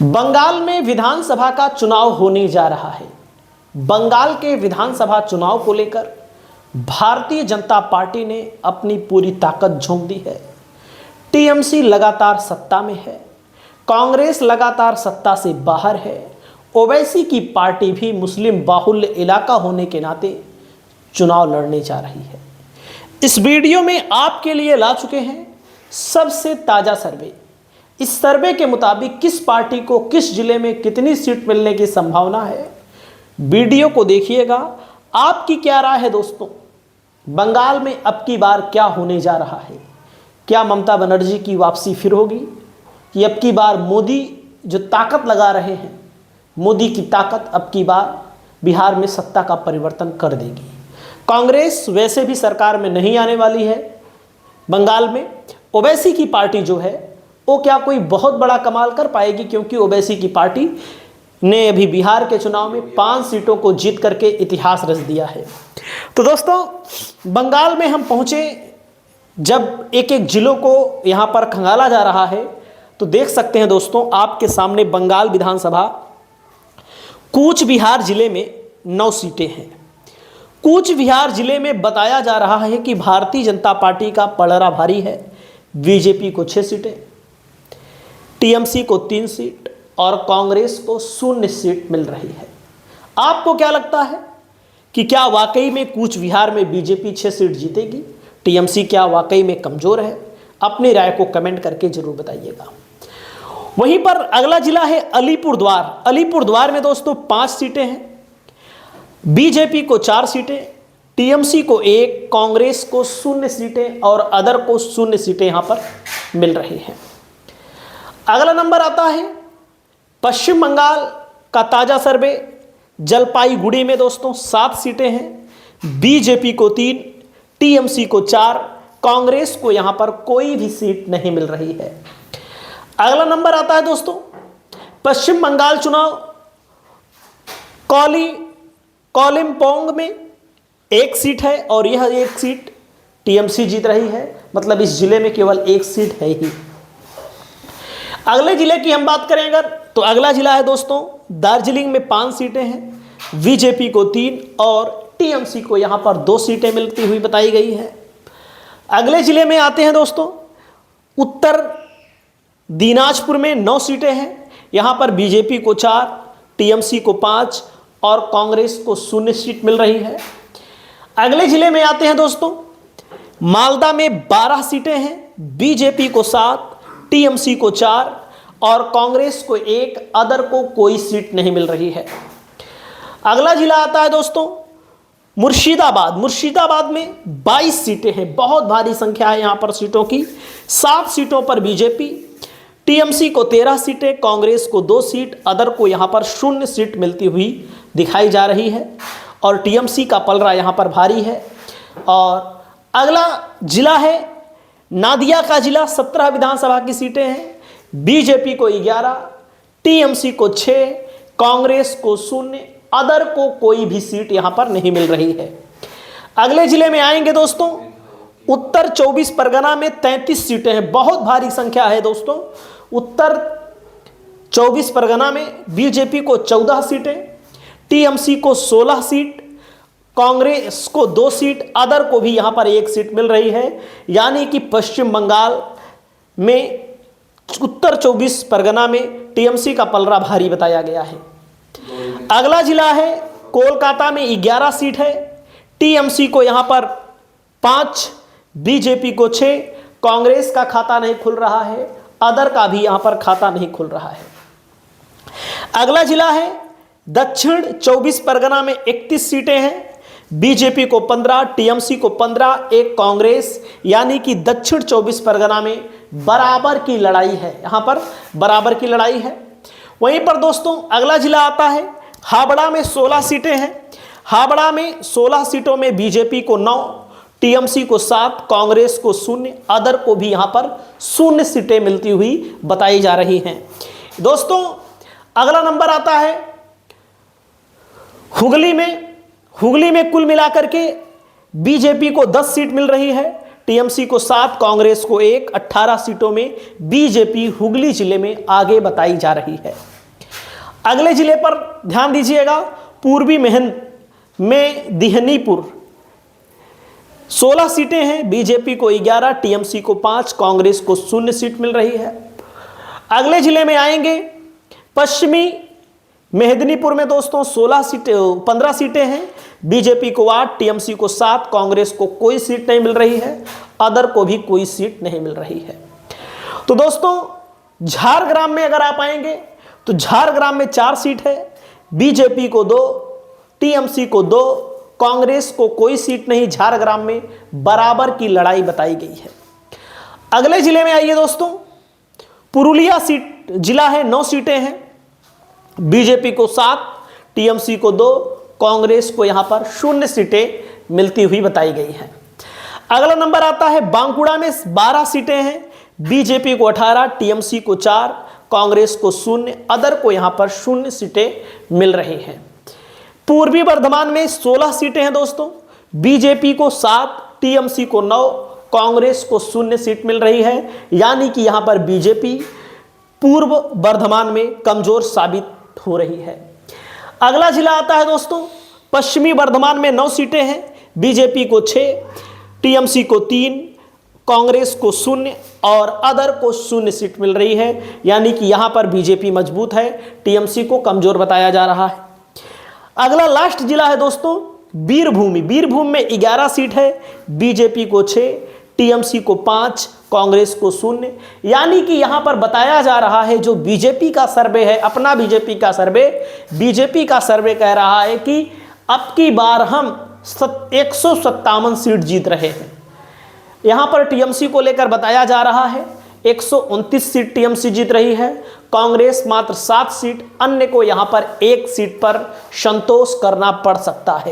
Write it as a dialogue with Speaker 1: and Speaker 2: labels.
Speaker 1: बंगाल में विधानसभा का चुनाव होने जा रहा है। बंगाल के विधानसभा चुनाव को लेकर भारतीय जनता पार्टी ने अपनी पूरी ताकत झोंक दी है। टीएमसी लगातार सत्ता में है, कांग्रेस लगातार सत्ता से बाहर है। ओवैसी की पार्टी भी मुस्लिम बाहुल्य इलाका होने के नाते चुनाव लड़ने जा रही है। इस वीडियो में आपके लिए ला चुके हैं सबसे ताजा सर्वे। इस सर्वे के मुताबिक किस पार्टी को किस जिले में कितनी सीट मिलने की संभावना है, वीडियो को देखिएगा। आपकी क्या राय है दोस्तों? बंगाल में अब की बार क्या होने जा रहा है? क्या ममता बनर्जी की वापसी फिर होगी कि अब की बार मोदी जो ताकत लगा रहे हैं, मोदी की ताकत अब की बार बिहार में सत्ता का परिवर्तन कर देगी? कांग्रेस वैसे भी सरकार में नहीं आने वाली है। बंगाल में ओवैसी की पार्टी जो है वो क्या कोई बहुत बड़ा कमाल कर पाएगी, क्योंकि ओवैसी की पार्टी ने अभी बिहार के चुनाव में 5 सीटों को जीत करके इतिहास रच दिया है। तो दोस्तों, बंगाल में हम पहुंचे जब एक एक जिलों को यहां पर खंगाला जा रहा है, तो देख सकते हैं दोस्तों आपके सामने बंगाल विधानसभा कूच बिहार जिले में 9 सीटें हैं। कूच बिहार जिले में बताया जा रहा है कि भारतीय जनता पार्टी का पलड़ा भारी है। बीजेपी को 6 सीटें, टीएमसी को 3 सीट और कांग्रेस को 0 सीट मिल रही है। आपको क्या लगता है कि क्या वाकई में कूच बिहार में बीजेपी 6 सीट जीतेगी? टीएमसी क्या वाकई में कमजोर है? अपनी राय को कमेंट करके जरूर बताइएगा। वहीं पर अगला जिला है अलीपुरद्वार। अलीपुरद्वार में दोस्तों 5 सीटें हैं। बीजेपी को 4 सीटें, टीएमसी को 1, कांग्रेस को 0 सीटें और अदर को 0 सीटें यहां पर मिल रही हैं। अगला नंबर आता है पश्चिम बंगाल का ताजा सर्वे। जलपाईगुड़ी में दोस्तों 7 सीटें हैं। बीजेपी को 3, टीएमसी को 4, कांग्रेस को यहां पर कोई भी सीट नहीं मिल रही है। अगला नंबर आता है दोस्तों पश्चिम बंगाल चुनाव कोलिम्पोंग में 1 सीट है और यह 1 सीट टीएमसी जीत रही है। मतलब इस जिले में केवल 1 सीट है ही। अगले जिले की हम बात करें अगर, तो अगला जिला है दोस्तों दार्जिलिंग में 5 सीटें हैं। बीजेपी को 3 और टीएमसी को यहां पर 2 सीटें मिलती हुई बताई गई है। अगले जिले में आते हैं दोस्तों उत्तर दिनाजपुर में 9 सीटें हैं। यहां पर बीजेपी को 4, टीएमसी को 5 और कांग्रेस को 0 सीट मिल रही है। अगले जिले में आते हैं दोस्तों मालदा में 12 सीटें हैं। बीजेपी को 7, टीएमसी को 4 और कांग्रेस को 1, अदर को कोई सीट नहीं मिल रही है। अगला जिला आता है दोस्तों मुर्शिदाबाद। मुर्शिदाबाद में 22 सीटें हैं। बहुत भारी संख्या है यहां पर सीटों की। 7 सीटों पर बीजेपी, टीएमसी को 13 सीटें, कांग्रेस को 2 सीट, अदर को यहां पर 0 सीट मिलती हुई दिखाई जा रही है और टीएमसी का पलड़ा यहां पर भारी है। और अगला जिला है नादिया का जिला। 17 विधानसभा की सीटें हैं। बीजेपी को 11, टीएमसी को 6, कांग्रेस को 0, अदर को कोई भी सीट यहां पर नहीं मिल रही है। अगले जिले में आएंगे दोस्तों उत्तर 24 परगना में 33 सीटें हैं। बहुत भारी संख्या है दोस्तों। उत्तर 24 परगना में बीजेपी को 14 सीटें, टीएमसी को 16 सीट, कांग्रेस को 2 सीट, अदर को भी यहां पर 1 सीट मिल रही है। यानी कि पश्चिम बंगाल में उत्तर 24 परगना में टीएमसी का पलड़ा भारी बताया गया है। अगला जिला है कोलकाता में 11 सीट है। टीएमसी को यहां पर 5, बीजेपी को 6, कांग्रेस का खाता नहीं खुल रहा है, अदर का भी यहां पर खाता नहीं खुल रहा है। अगला जिला है दक्षिण 24 परगना में 31 सीटें हैं। बीजेपी को 15, टीएमसी को 15, 1 कांग्रेस। यानी कि दक्षिण 24 परगना में बराबर की लड़ाई है। यहां पर बराबर की लड़ाई है। वहीं पर दोस्तों अगला जिला आता है हावड़ा में 16 सीटें हैं। हावड़ा में 16 सीटों में बीजेपी को 9, टीएमसी को 7, कांग्रेस को 0, अदर को भी यहां पर 0 सीटें मिलती हुई बताई जा रही हैं। दोस्तों अगला नंबर आता है हुगली में कुल मिलाकर के बीजेपी को 10 सीट मिल रही है, टीएमसी को 7, कांग्रेस को 1, 18 सीटों में बीजेपी हुगली जिले में आगे बताई जा रही है। अगले जिले पर ध्यान दीजिएगा, पूर्वी मेहंद में दिहनीपुर 16 सीटें हैं, बीजेपी को 11, टीएमसी को 5, कांग्रेस को 0 सीट मिल रही है। अगले जिले में आएंगे पश्चिमी मेदिनीपुर में दोस्तों 15 सीटें हैं, बीजेपी को 8, टीएमसी को 7, कांग्रेस को कोई सीट नहीं मिल रही है, अदर को भी कोई सीट नहीं मिल रही है। तो दोस्तों झारग्राम में अगर आप आएंगे तो झारग्राम में 4 सीट है, बीजेपी को 2, टीएमसी को 2, कांग्रेस को कोई सीट नहीं। झारग्राम में बराबर की लड़ाई बताई गई है। अगले जिले में आइए दोस्तों, पुरुलिया जिला है, 9 सीटें हैं, बीजेपी को 7, टीएमसी को 2, कांग्रेस को यहां पर 0 सीटें मिलती हुई बताई गई हैं। अगला नंबर आता है बांकुड़ा में 12 सीटें हैं, बीजेपी को 18, टीएमसी को 4, कांग्रेस को 0, अदर को यहां पर 0 सीटें मिल रही हैं। पूर्वी बर्धमान में 16 सीटें हैं दोस्तों, बीजेपी को 7, टीएमसी को 9, कांग्रेस को 0 सीट मिल रही है, यानी कि यहां पर बीजेपी पूर्व बर्धमान में कमजोर साबित हो रही है। अगला जिला आता है दोस्तों पश्चिमी बर्धमान में 9 सीटें हैं, बीजेपी को 6, टीएमसी को 3, कांग्रेस को 0 और अदर को 0 सीट मिल रही है, यानी कि यहां पर बीजेपी मजबूत है, टीएमसी को कमजोर बताया जा रहा है। अगला लास्ट जिला है दोस्तों बीरभूम में 11 सीट है, बीजेपी को 6, टीएमसी को 5, कांग्रेस को 0, यानी कि यहां पर बताया जा रहा है जो बीजेपी का सर्वे है, अपना बीजेपी का सर्वे कह रहा है कि अब की बार हम 157 सीट जीत रहे हैं। यहां पर टीएमसी को लेकर बताया जा रहा है 129 सीट टीएमसी जीत रही है, कांग्रेस मात्र 7 सीट, अन्य को यहां पर 1 सीट पर संतोष करना पड़ सकता है।